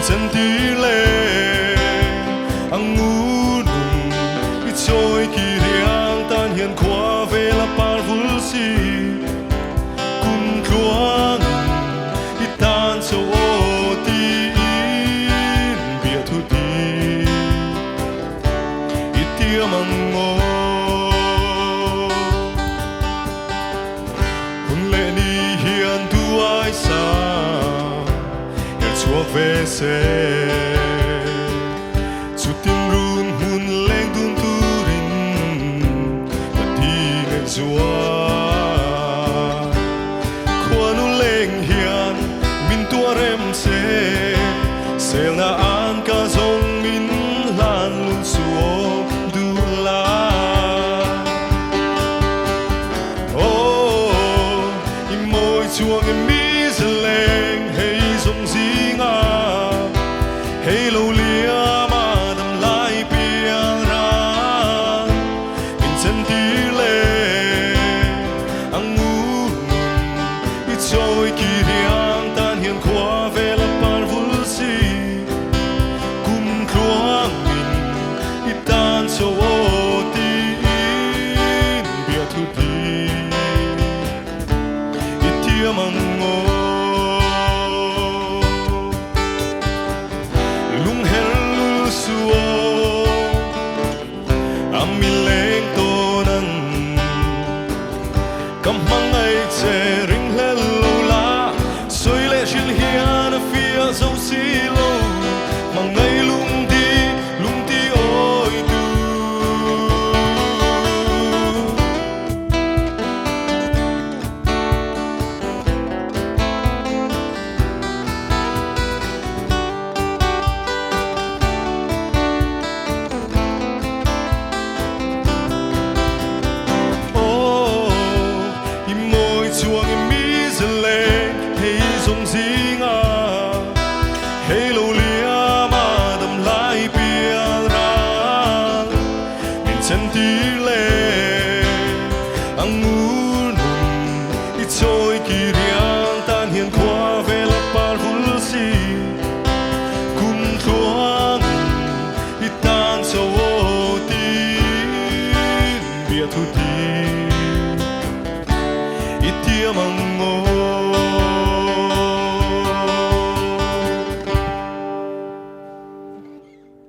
chân tí lệ ang ngunung ichoy kiriang tan hian khwa vela parvulsi kum kruang itan so ti in bia thu ti itia mango hun le ni hian tu ai sa chua về xe chu tim run hun leng dun tu rin và đi ngày zua khoa nu leng hian min tua rem se na an ka zong min lan lu suo du la oh i moi chuang em mi zeleng hey zong zinga hey lo lia ma dam lai piang ra in chân ti le ang ngu i choi ki riang tan hian khwa ve la par vul si kum kruang min i tan so ti in bia thu ti i tia mang ngo mi leng to nan kam mang ai che ring le lo la soi le shil hian a fia zo si lo mang ai lung ti oi tu chuang em mi zeleng hey zong zinga hey lo lia ma dam lai pia ra min chân ti le ang ngunung i choi ki riang tan hian khwa ve la par vul si kum kruang i tan so ti bia thu